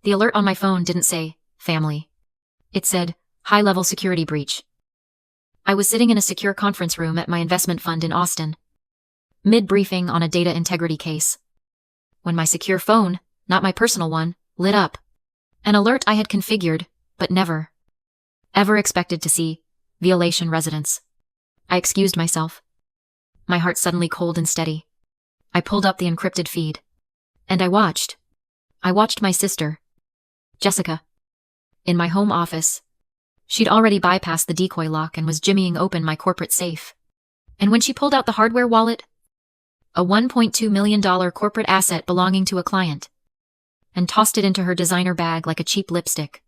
The alert on my phone didn't say, family. It said, high-level security breach. I was sitting in a secure conference room at my investment fund in Austin, mid-briefing on a data integrity case, when my secure phone, not my personal one, lit up. An alert I had configured, but never, ever expected to see. Violation residence. I excused myself, my heart suddenly cold and steady. I pulled up the encrypted feed, and I watched my sister, Jessica, in my home office. She'd already bypassed the decoy lock and was jimmying open my corporate safe. And when she pulled out the hardware wallet, a $1.2 million corporate asset belonging to a client, and tossed it into her designer bag like a cheap lipstick,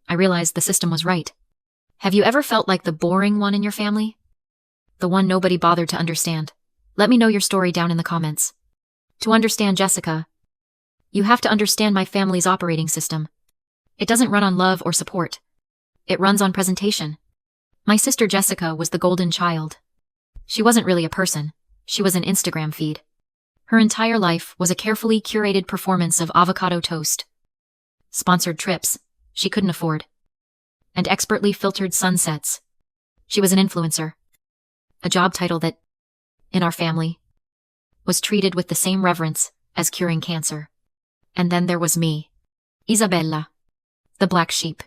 I realized the system was right. Have you ever felt like the boring one in your family? The one nobody bothered to understand? Let me know your story down in the comments. To understand Jessica, you have to understand my family's operating system. It doesn't run on love or support. It runs on presentation. My sister Jessica was the golden child. She wasn't really a person. She was an Instagram feed. Her entire life was a carefully curated performance of avocado toast, sponsored trips she couldn't afford, and expertly filtered sunsets. She was an influencer. A job title that, in our family, was treated with the same reverence as curing cancer. And then there was me, Isabella, the black sheep.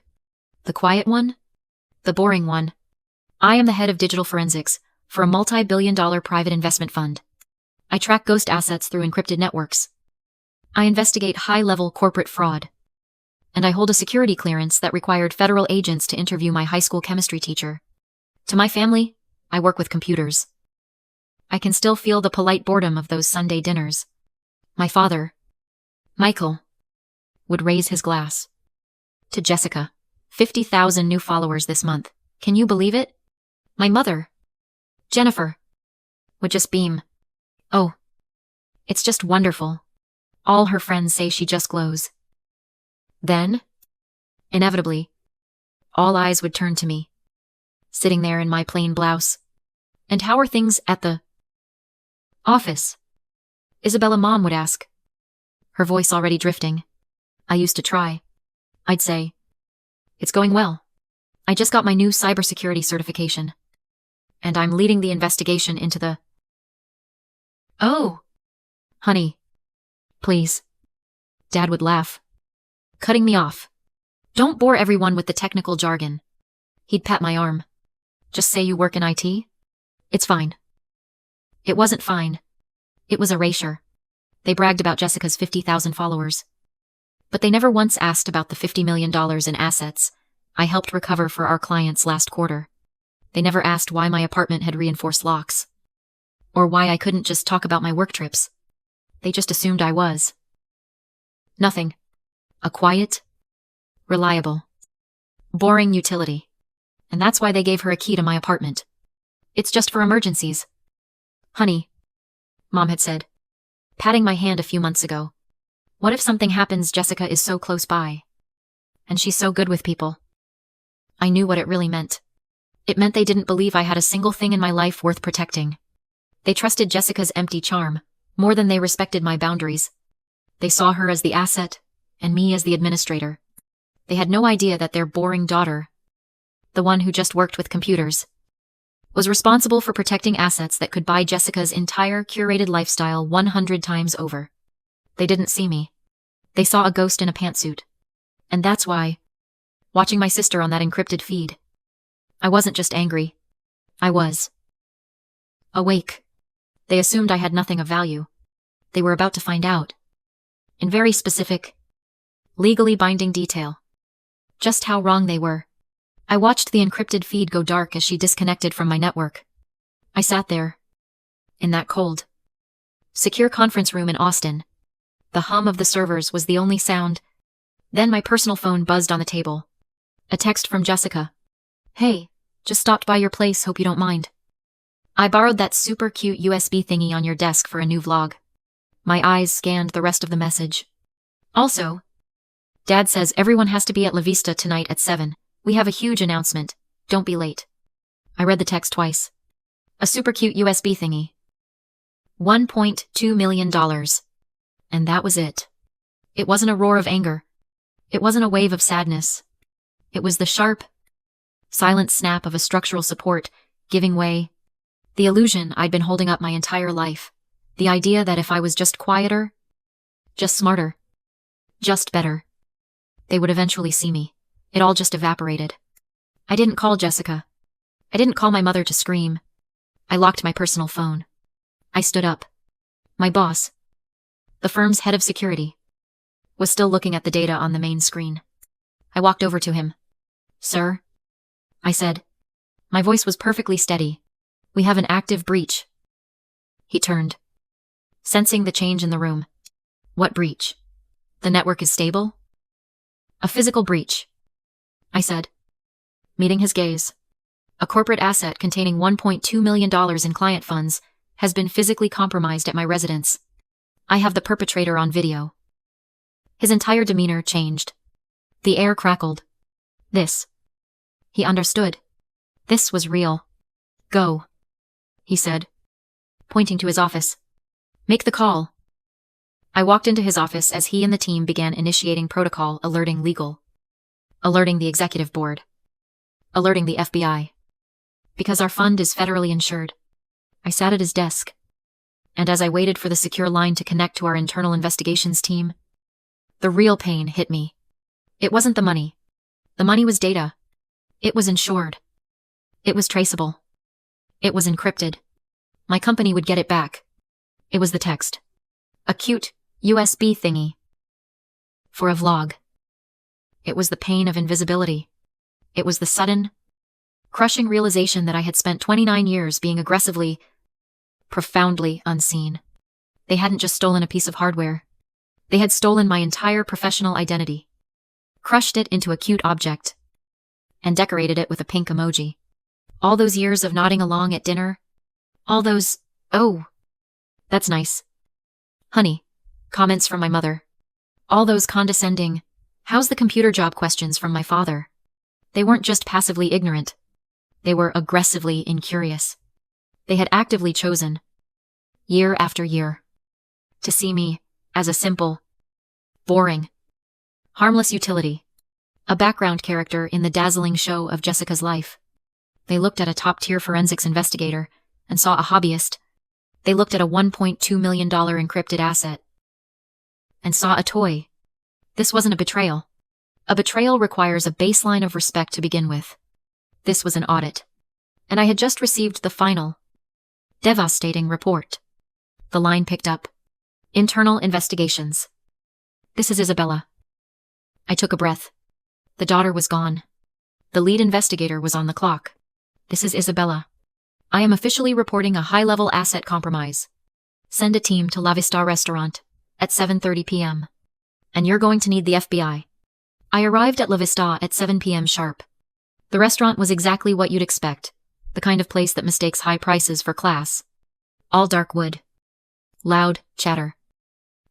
The quiet one? The boring one. I am the head of digital forensics for a multi-billion-dollar private investment fund. I track ghost assets through encrypted networks. I investigate high-level corporate fraud. And I hold a security clearance that required federal agents to interview my high school chemistry teacher. To my family, I work with computers. I can still feel the polite boredom of those Sunday dinners. My father, Michael, would raise his glass. To Jessica, 50,000 new followers this month. Can you believe it? My mother, Jennifer, would just beam. Oh, it's just wonderful. All her friends say she just glows. Then, inevitably, all eyes would turn to me, sitting there in my plain blouse. And how are things at the office? Isabella, Mom would ask, her voice already drifting. I used to try. I'd say, it's going well. I just got my new cybersecurity certification, and I'm leading the investigation into the... Oh, honey, please. Dad would laugh, cutting me off. Don't bore everyone with the technical jargon. He'd pat my arm. Just say you work in IT? It's fine. It wasn't fine. It was erasure. They bragged about Jessica's 50,000 followers. But they never once asked about the $50 million in assets I helped recover for our clients last quarter. They never asked why my apartment had reinforced locks, or why I couldn't just talk about my work trips. They just assumed I was nothing. A quiet, reliable, boring utility. And that's why they gave her a key to my apartment. It's just for emergencies. Honey, Mom had said, patting my hand a few months ago. What if something happens? Jessica is so close by, and she's so good with people. I knew what it really meant. It meant they didn't believe I had a single thing in my life worth protecting. They trusted Jessica's empty charm more than they respected my boundaries. They saw her as the asset, and me as the administrator. They had no idea that their boring daughter, the one who just worked with computers, was responsible for protecting assets that could buy Jessica's entire curated lifestyle 100 times over. They didn't see me. They saw a ghost in a pantsuit. And that's why, watching my sister on that encrypted feed, I wasn't just angry. I was awake. They assumed I had nothing of value. They were about to find out, in very specific, legally binding detail, just how wrong they were. I watched the encrypted feed go dark as she disconnected from my network. I sat there, in that cold, secure conference room in Austin. The hum of the servers was the only sound. Then my personal phone buzzed on the table. A text from Jessica. Hey, just stopped by your place, hope you don't mind. I borrowed that super cute USB thingy on your desk for a new vlog. My eyes scanned the rest of the message. Also, Dad says everyone has to be at La Vista tonight at 7. We have a huge announcement. Don't be late. I read the text twice. A super cute USB thingy. $1.2 million. And that was it. It wasn't a roar of anger. It wasn't a wave of sadness. It was the sharp, silent snap of a structural support giving way. The illusion I'd been holding up my entire life. The idea that if I was just quieter, just smarter, just better, they would eventually see me. It all just evaporated. I didn't call Jessica. I didn't call my mother to scream. I locked my personal phone. I stood up. My boss, the firm's head of security, was still looking at the data on the main screen. I walked over to him. "Sir," I said. My voice was perfectly steady. "We have an active breach." He turned, sensing the change in the room. "What breach? The network is stable?" "A physical breach," I said, meeting his gaze. "A corporate asset containing $1.2 million in client funds has been physically compromised at my residence. I have the perpetrator on video." His entire demeanor changed. The air crackled. He understood. This was real. "Go," he said, pointing to his office. "Make the call." I walked into his office as he and the team began initiating protocol, alerting legal, alerting the executive board, alerting the FBI. Because our fund is federally insured. I sat at his desk, and as I waited for the secure line to connect to our internal investigations team, the real pain hit me. It wasn't the money. The money was data. It was insured. It was traceable. It was encrypted. My company would get it back. It was the text. A cute USB thingy. For a vlog. It was the pain of invisibility. It was the sudden, crushing realization that I had spent 29 years being aggressively, profoundly unseen. They hadn't just stolen a piece of hardware. They had stolen my entire professional identity, crushed it into a cute object, and decorated it with a pink emoji. All those years of nodding along at dinner, all those, "Oh, that's nice, honey," comments from my mother, all those condescending, "How's the computer job?" questions from my father. They weren't just passively ignorant. They were aggressively incurious. They had actively chosen, year after year, to see me as a simple, boring, harmless utility, a background character in the dazzling show of Jessica's life. They looked at a top-tier forensics investigator and saw a hobbyist. They looked at a $1.2 million encrypted asset and saw a toy. This wasn't a betrayal. A betrayal requires a baseline of respect to begin with. This was an audit. And I had just received the final, devastating report. The line picked up. Internal investigations. "This is Isabella." I took a breath. The daughter was gone. The lead investigator was on the clock. "This is Isabella. I am officially reporting a high-level asset compromise. Send a team to La Vista restaurant at 7:30 p.m. And you're going to need the FBI." I arrived at La Vista at 7 p.m. sharp. The restaurant was exactly what you'd expect, the kind of place that mistakes high prices for class. All dark wood. Loud chatter.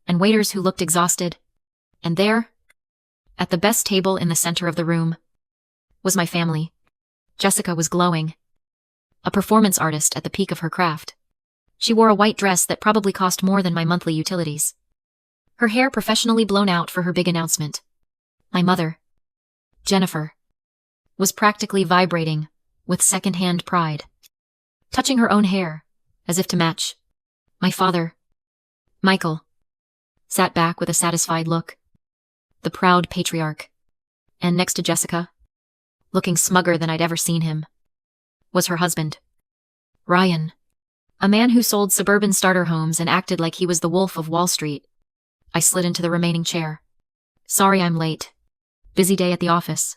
And waiters who looked exhausted. And there, at the best table in the center of the room, was my family. Jessica was glowing. A performance artist at the peak of her craft. She wore a white dress that probably cost more than my monthly utilities. Her hair professionally blown out for her big announcement. My mother, Jennifer, was practically vibrating with second-hand pride, touching her own hair as if to match. My father, Michael, sat back with a satisfied look. The proud patriarch. And next to Jessica, looking smugger than I'd ever seen him, was her husband, Ryan, a man who sold suburban starter homes and acted like he was the Wolf of Wall Street. I slid into the remaining chair. "Sorry I'm late. Busy day at the office."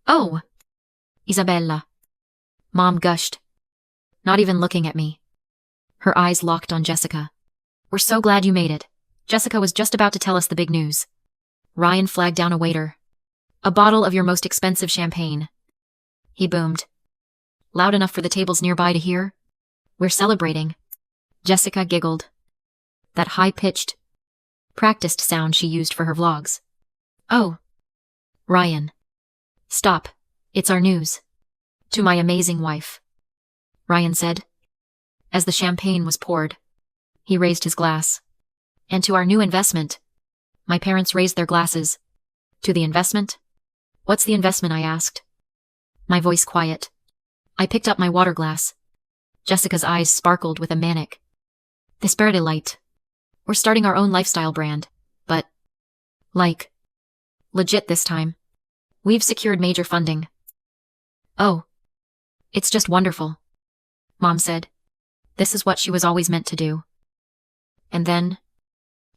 "Oh, Isabella," Mom gushed, not even looking at me. Her eyes locked on Jessica. "We're so glad you made it." Jessica was just about to tell us the big news. Ryan flagged down a waiter. "A bottle of your most expensive champagne," he boomed. Loud enough for the tables nearby to hear. "We're celebrating." Jessica giggled. That high-pitched, practiced sound she used for her vlogs. "Oh, Ryan. Stop. It's our news." "To my amazing wife," Ryan said. As the champagne was poured, he raised his glass. "And to our new investment." My parents raised their glasses. To the investment? What's the investment? I asked. My voice quiet. I picked up my water glass. Jessica's eyes sparkled with a manic. This Verde light. We're starting our own lifestyle brand. But, like, legit this time. We've secured major funding. Oh. It's just wonderful. Mom said. This is what she was always meant to do. And then,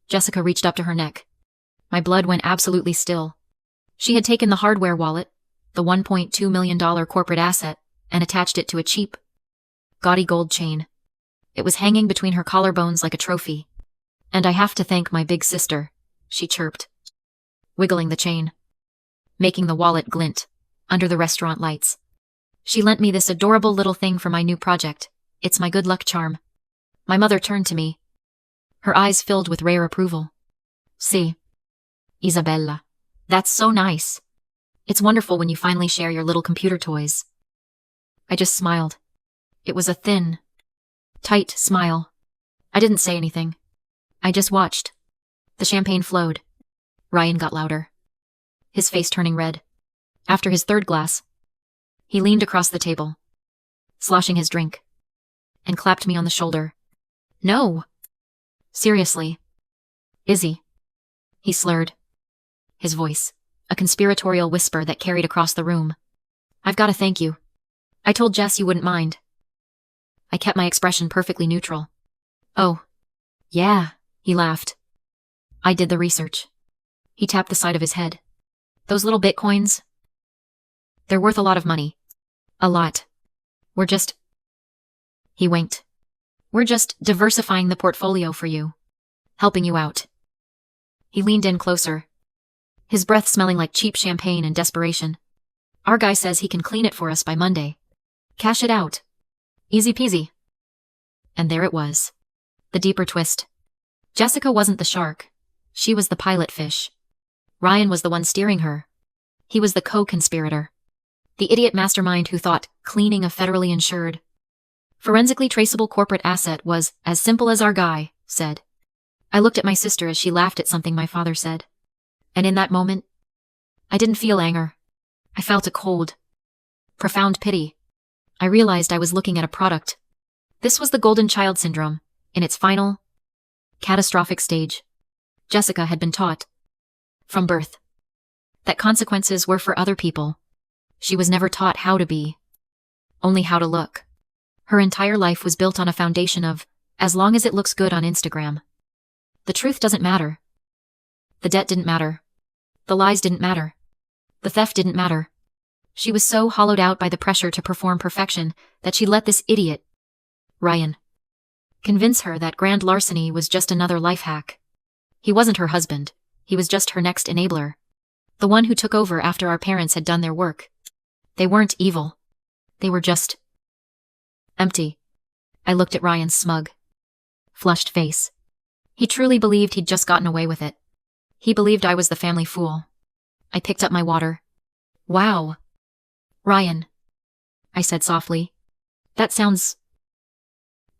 Jessica reached up to her neck. My blood went absolutely still. She had taken the hardware wallet, the $1.2 million corporate asset, and attached it to a cheap, gaudy gold chain. It was hanging between her collarbones like a trophy. And I have to thank my big sister, she chirped, wiggling the chain, making the wallet glint under the restaurant lights. She lent me this adorable little thing for my new project. It's my good luck charm. My mother turned to me, her eyes filled with rare approval. See, Isabella, that's so nice. It's wonderful when you finally share your little computer toys. I just smiled. It was a thin, tight smile. I didn't say anything. I just watched. The champagne flowed. Ryan got louder, his face turning red. After his third glass, he leaned across the table, sloshing his drink, and clapped me on the shoulder. No. Seriously. Izzy. He slurred, his voice a conspiratorial whisper that carried across the room. I've got to thank you. I told Jess you wouldn't mind. I kept my expression perfectly neutral. Oh. Yeah, he laughed. I did the research. He tapped the side of his head. Those little bitcoins? They're worth a lot of money. A lot. We're just... He winked. We're just diversifying the portfolio for you. Helping you out. He leaned in closer, his breath smelling like cheap champagne and desperation. Our guy says he can clean it for us by Monday. Cash it out. Easy peasy. And there it was. The deeper twist. Jessica wasn't the shark. She was the pilot fish. Ryan was the one steering her. He was the co-conspirator. The idiot mastermind who thought cleaning a federally insured, forensically traceable corporate asset was as simple as our guy said. I looked at my sister as she laughed at something my father said. And in that moment, I didn't feel anger. I felt a cold, profound pity. I realized I was looking at a product. This was the golden child syndrome, in its final, catastrophic stage. Jessica had been taught, from birth, that consequences were for other people. She was never taught how to be, only how to look. Her entire life was built on a foundation of, as long as it looks good on Instagram. The truth doesn't matter. The debt didn't matter. The lies didn't matter. The theft didn't matter. She was so hollowed out by the pressure to perform perfection that she let this idiot, Ryan, convince her that grand larceny was just another life hack. He wasn't her husband. He was just her next enabler. The one who took over after our parents had done their work. They weren't evil. They were just empty. I looked at Ryan's smug, flushed face. He truly believed he'd just gotten away with it. He believed I was the family fool. I picked up my water. Wow. Ryan, I said softly. That sounds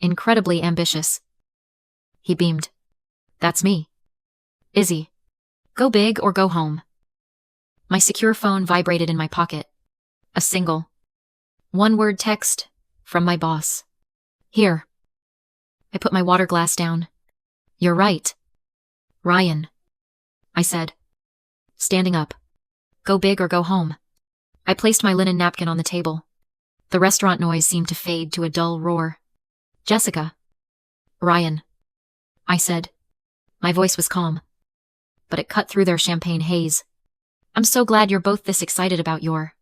incredibly ambitious. He beamed. That's me. Izzy. Go big or go home. My secure phone vibrated in my pocket. A single, one-word text from my boss. Here. I put my water glass down. You're right. Ryan, I said, standing up. Go big or go home. I placed my linen napkin on the table. The restaurant noise seemed to fade to a dull roar. Jessica. Ryan, I said. My voice was calm, but it cut through their champagne haze. I'm so glad you're both this excited about your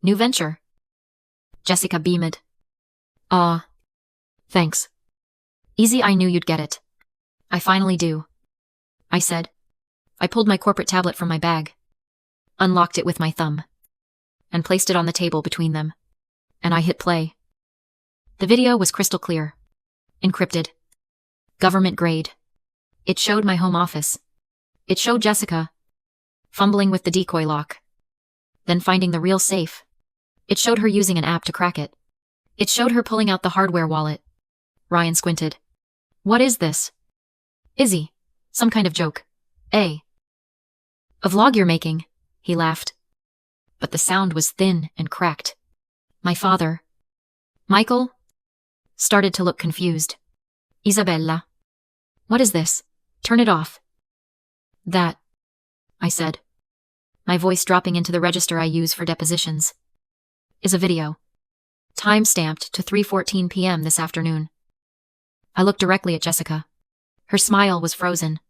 new venture. Jessica beamed. Aw. Thanks. Easy, I knew you'd get it. I finally do, I said. I pulled my corporate tablet from my bag, unlocked it with my thumb, and placed it on the table between them. And I hit play. The video was crystal clear, encrypted, government grade. It showed my home office. It showed Jessica fumbling with the decoy lock, then finding the real safe. It showed her using an app to crack it. It showed her pulling out the hardware wallet. Ryan squinted. What is this? Izzy. Some kind of joke. A vlog you're making, he laughed. But the sound was thin and cracked. My father, Michael, started to look confused. Isabella. What is this? Turn it off. That, I said, my voice dropping into the register I use for depositions, is a video. Time-stamped to 3:14 p.m. this afternoon. I looked directly at Jessica. Her smile was frozen.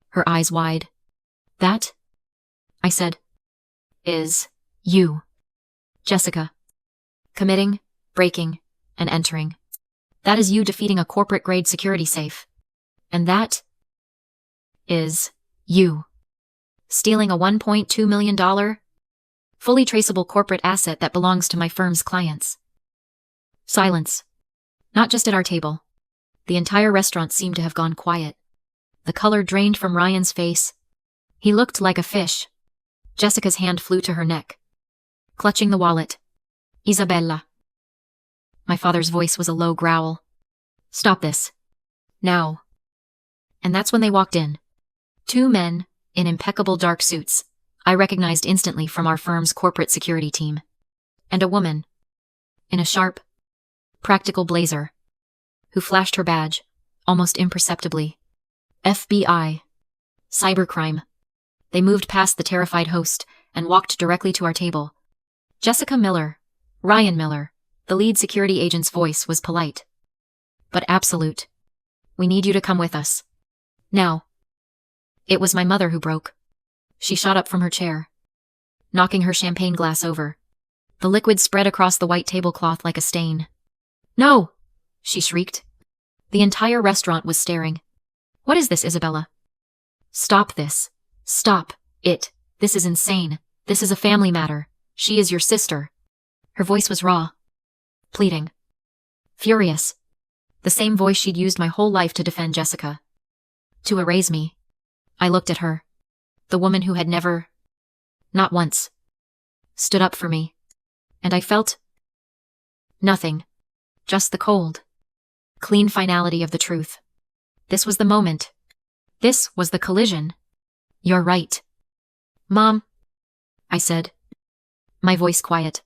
Her eyes wide. That, I said, is you, Jessica. Committing, breaking, and entering. That is you defeating a corporate-grade security safe. And that is you stealing a $1.2 million, fully traceable corporate asset that belongs to my firm's clients. Silence. Not just at our table. The entire restaurant seemed to have gone quiet. The color drained from Ryan's face. He looked like a fish. Jessica's hand flew to her neck, clutching the wallet. Isabella. My father's voice was a low growl. Stop this. Now. And that's when they walked in. Two men, in impeccable dark suits, I recognized instantly from our firm's corporate security team. And a woman, in a sharp, practical blazer, who flashed her badge, almost imperceptibly. FBI. Cybercrime. They moved past the terrified host and walked directly to our table. Jessica Miller, Ryan Miller, the lead security agent's voice was polite, but absolute. We need you to come with us. Now. It was my mother who broke. She shot up from her chair, knocking her champagne glass over. The liquid spread across the white tablecloth like a stain. No! She shrieked. The entire restaurant was staring. What is this, Isabella? Stop this. Stop it. This is insane. This is a family matter. She is your sister. Her voice was raw, pleading, furious. The same voice she'd used my whole life to defend Jessica. To erase me. I looked at her. The woman who had never, not once, stood up for me. And I felt nothing. Just the cold, clean finality of the truth. This was the moment. This was the collision. You're right. Mom, I said, my voice quiet,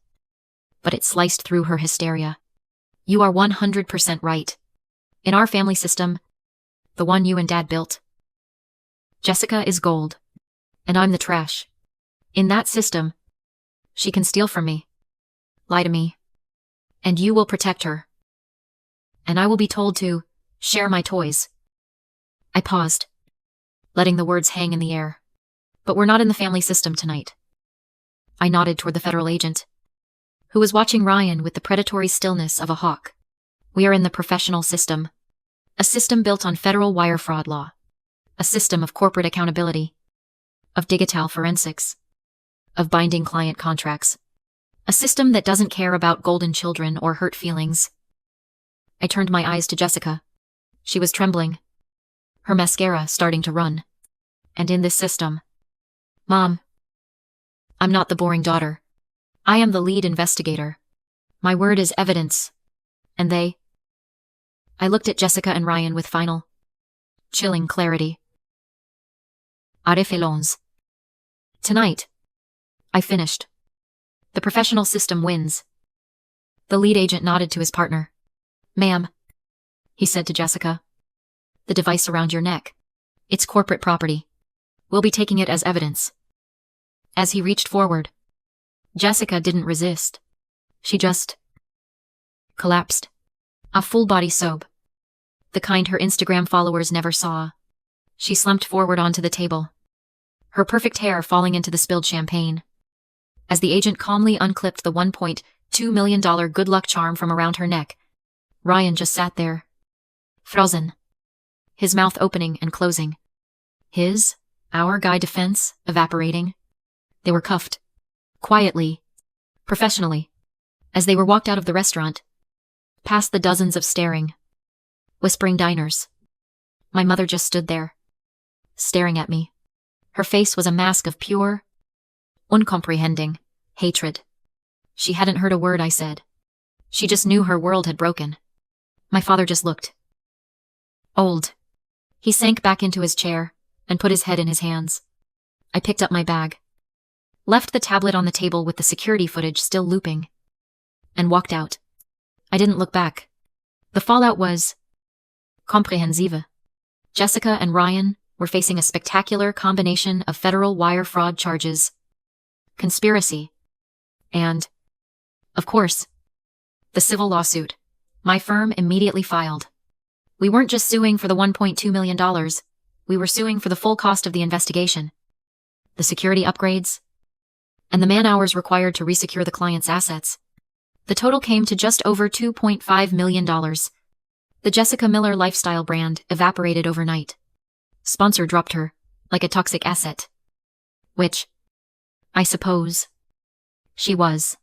but it sliced through her hysteria. You are 100% right. In our family system, the one you and Dad built, Jessica is gold, and I'm the trash. In that system, she can steal from me, lie to me, and you will protect her. And I will be told to share my toys. I paused, letting the words hang in the air. But we're not in the family system tonight. I nodded toward the federal agent, who was watching Ryan with the predatory stillness of a hawk. We are in the professional system, a system built on federal wire fraud law, a system of corporate accountability, of digital forensics, of binding client contracts, a system that doesn't care about golden children or hurt feelings. I turned my eyes to Jessica. She was trembling, her mascara starting to run. And in this system, Mom, I'm not the boring daughter. I am the lead investigator. My word is evidence. And they? I looked at Jessica and Ryan with final, chilling clarity. Arrefelons. Tonight, I finished. The professional system wins. The lead agent nodded to his partner. Ma'am, he said to Jessica, the device around your neck. It's corporate property. We'll be taking it as evidence. As he reached forward, Jessica didn't resist. She just collapsed. A full-body sob. The kind her Instagram followers never saw. She slumped forward onto the table, her perfect hair falling into the spilled champagne. As the agent calmly unclipped the $1.2 million good luck charm from around her neck, Ryan just sat there, frozen, his mouth opening and closing. Our guy defense, evaporating. They were cuffed. Quietly. Professionally. As they were walked out of the restaurant. Past the dozens of staring, whispering diners. My mother just stood there, staring at me. Her face was a mask of pure, uncomprehending hatred. She hadn't heard a word I said. She just knew her world had broken. My father just looked old. He sank back into his chair and put his head in his hands. I picked up my bag, left the tablet on the table with the security footage still looping, and walked out. I didn't look back. The fallout was comprehensive. Jessica and Ryan were facing a spectacular combination of federal wire fraud charges, conspiracy, and, of course, the civil lawsuit my firm immediately filed. We weren't just suing for the $1.2 million. We were suing for the full cost of the investigation, the security upgrades, and the man-hours required to resecure the client's assets. The total came to just over $2.5 million. The Jessica Miller lifestyle brand evaporated overnight. Sponsor dropped her, like a toxic asset. Which, I suppose, she was.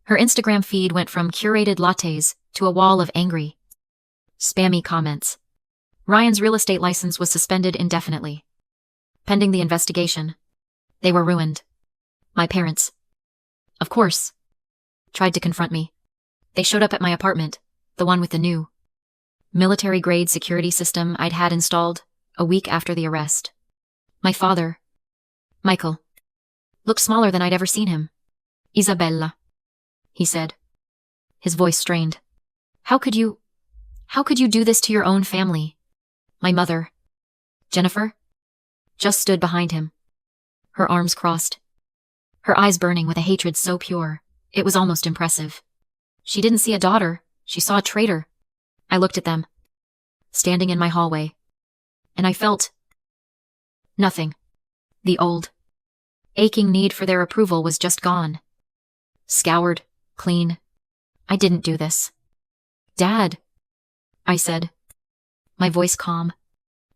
Her Instagram feed went from curated lattes to a wall of angry, spammy comments. Ryan's real estate license was suspended indefinitely. Pending the investigation, they were ruined. My parents, of course, tried to confront me. They showed up at my apartment, the one with the new military-grade security system I'd had installed a week after the arrest. My father, Michael, looked smaller than I'd ever seen him. Isabella, he said, his voice strained. How could you do this to your own family? My mother, Jennifer, just stood behind him, her arms crossed, her eyes burning with a hatred so pure, it was almost impressive. She didn't see a daughter, she saw a traitor. I looked at them, standing in my hallway, and I felt nothing. The old, aching need for their approval was just gone. Scoured, clean. I didn't do this. Dad, I said, my voice calm.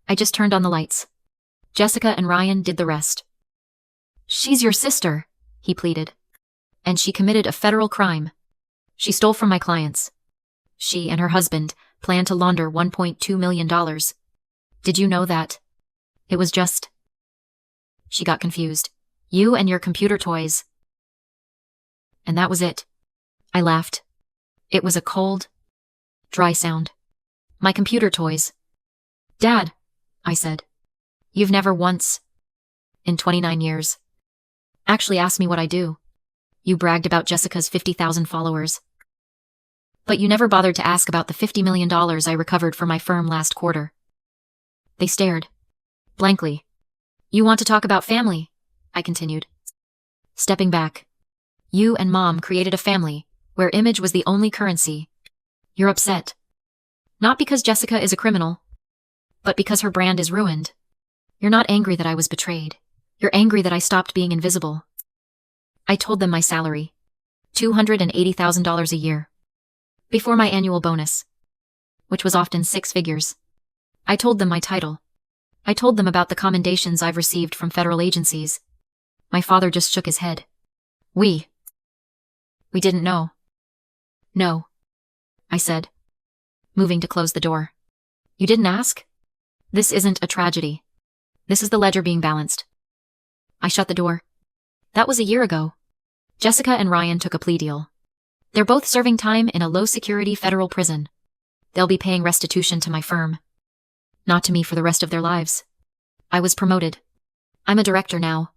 I just turned on the lights. Jessica and Ryan did the rest. She's your sister, he pleaded. And she committed a federal crime. She stole from my clients. She and her husband planned to launder $1.2 million. Did you know that? It was just... She got confused. You and your computer toys. And that was it. I laughed. It was a cold, dry sound. My computer toys. Dad, I said, you've never once, in 29 years, actually asked me what I do. You bragged about Jessica's 50,000 followers. But you never bothered to ask about the $50 million I recovered for my firm last quarter. They stared, blankly. You want to talk about family? I continued, stepping back. You and Mom created a family where image was the only currency. You're upset. Not because Jessica is a criminal, but because her brand is ruined. You're not angry that I was betrayed. You're angry that I stopped being invisible. I told them my salary, $280,000 a year, before my annual bonus, which was often 6 figures. I told them my title. I told them about the commendations I've received from federal agencies. My father just shook his head. We didn't know. No, I said, moving to close the door. You didn't ask? This isn't a tragedy. This is the ledger being balanced. I shut the door. That was a year ago. Jessica and Ryan took a plea deal. They're both serving time in a low-security federal prison. They'll be paying restitution to my firm. Not to me for the rest of their lives. I was promoted. I'm a director now.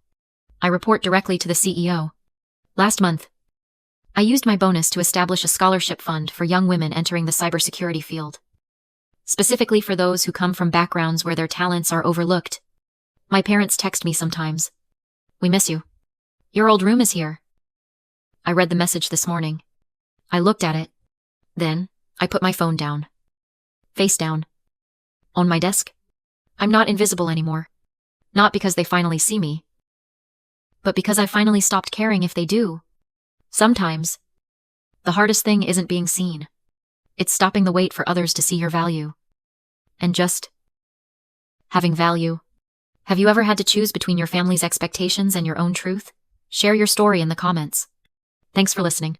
I report directly to the CEO. Last month, I used my bonus to establish a scholarship fund for young women entering the cybersecurity field. Specifically for those who come from backgrounds where their talents are overlooked. My parents text me sometimes. We miss you. Your old room is here. I read the message this morning. I looked at it. Then, I put my phone down. Face down. On my desk. I'm not invisible anymore. Not because they finally see me, but because I finally stopped caring if they do. Sometimes, the hardest thing isn't being seen. It's stopping the wait for others to see your value. And just having value. Have you ever had to choose between your family's expectations and your own truth? Share your story in the comments. Thanks for listening.